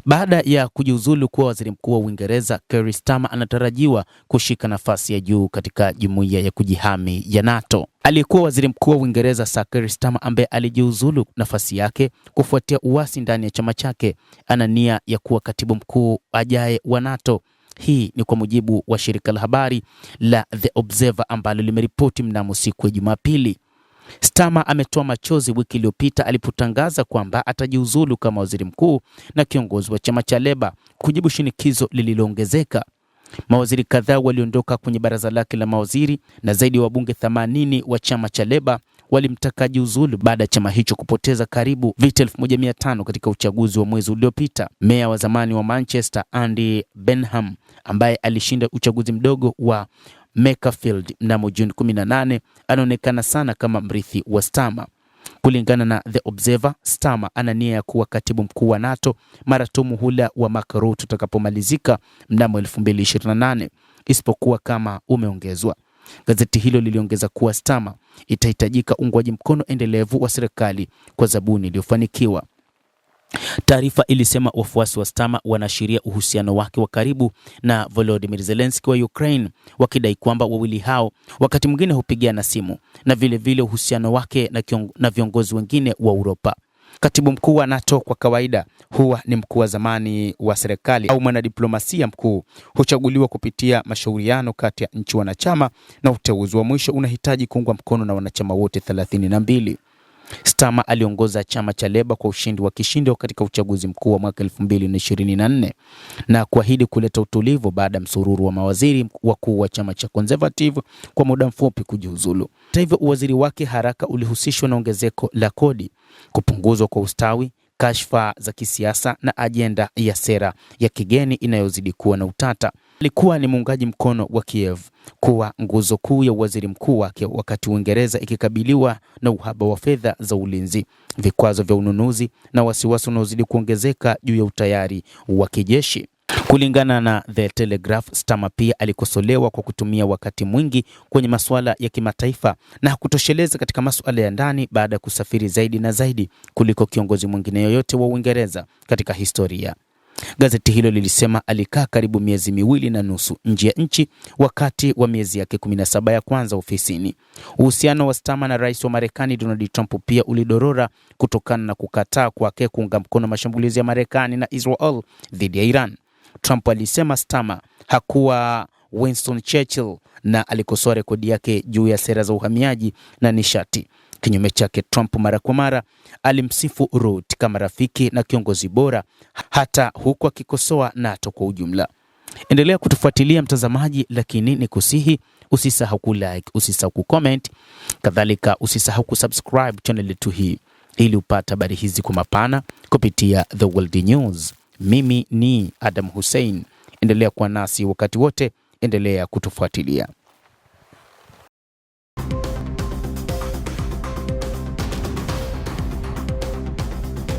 Baada ya kujiuzulu kuwa waziri mkuu wa Uingereza, Keir Starmer anatarajiwa kushika nafasi ya juu katika jumuiya ya kujihami ya NATO. Aliyekuwa waziri mkuu wa Uingereza Sir Keir Starmer, ambaye alijiuzulu nafasi yake kufuatia uasi ndani ya chama chake, ana nia ya kuwa katibu mkuu ajaye wa NATO. Hii ni kwa mujibu wa shirika la habari la The Observer ambalo limeripoti mnamo siku ya Jumapili. Starmer ametoa machozi wiki iliyopita alipotangaza kwamba atajiuzulu kama waziri mkuu na kiongozi wa chama cha Labour kujibu shinikizo lililoongezeka. Mawaziri kadhaa waliondoka kwenye baraza lake la mawaziri na zaidi ya wabunge 80 wa chama cha Labour walimtaka jiuzulu baada ya chama hicho kupoteza karibu viti 1500 katika uchaguzi wa mwezi uliopita. Meya wa zamani wa Manchester Andy Burnham, ambaye alishinda uchaguzi mdogo wa Makerfield mnamo Juni 18, anaonekana sana kama mrithi wa Starmer. Kulingana na The Observer, Starmer ana nia ya kuwa katibu mkuu wa NATO mara tu muhula wa Mark Rutte utakapomalizika mnamo 2028, isipokuwa kama umeongezwa. Gazeti hilo liliongeza kuwa Starmer itahitajika uungwaji mkono endelevu wa serikali kwa zabuni iliyofanikiwa. Taarifa ilisema wafuasi wa Starmer wanaashiria uhusiano wake wa karibu na Volodymyr Zelensky wa Ukraine, wakidai kwamba wawili hao wakati mwingine hupigiana simu, na vile uhusiano wake na viongozi wengine wa Uropa. Katibu mkuu wa NATO kwa kawaida huwa ni mkuu wa zamani wa serikali au mwanadiplomasia mkuu. Huchaguliwa kupitia mashauriano kati ya nchi wanachama, na uteuzi wa mwisho unahitaji kuungwa mkono na wanachama wote 32. Starmer aliongoza chama cha Labour kwa ushindi wa kishindo katika uchaguzi mkuu wa mwaka 2024 na kuahidi kuleta utulivu baada ya msururu wa mawaziri wakuu wa chama cha Conservative kwa muda mfupi kujiuzulu. Hata hivyo, uwaziri wake haraka ulihusishwa na ongezeko la kodi, kupunguzwa kwa ustawi, kashfa za kisiasa na ajenda ya sera ya kigeni inayozidi kuwa na utata. Alikuwa ni muungaji mkono wa Kiev kuwa nguzo kuu ya waziri mkuu wake wakati Uingereza ikikabiliwa na uhaba wa fedha za ulinzi, vikwazo vya ununuzi na wasiwasi unaozidi kuongezeka juu ya utayari wa kijeshi. Kulingana na The Telegraph, Starmer pia alikosolewa kwa kutumia wakati mwingi kwenye masuala ya kimataifa na hakutosheleza katika masuala ya ndani baada ya kusafiri zaidi na zaidi kuliko kiongozi mwingine yoyote wa Uingereza katika historia. Gazeti hilo lilisema alikaa karibu miezi 2.5 nje ya nchi wakati wa miezi yake 17 ya kwanza ofisini. Uhusiano wa Starmer na rais wa Marekani Donald Trump pia ulidorora kutokana na kukataa kwake kuunga mkono mashambulizi ya Marekani na Israel dhidi ya Iran. Trump alisema Starmer hakuwa Winston Churchill na alikosoa rekodi yake juu ya sera za uhamiaji na nishati. Kinyume chake, Trump mara kwa mara alimsifu Rutte kama rafiki na kiongozi bora, hata huku akikosoa NATO kwa ujumla. Endelea kutufuatilia mtazamaji, lakini ni kusihi usisahau kulike, usisahau kucomment, kadhalika usisahau kusubscribe channel yetu hii ili upate habari hizi kwa mapana kupitia The World News. Mimi ni Adam Hussein. Endelea kuwa nasi wakati wote, endelea kutufuatilia.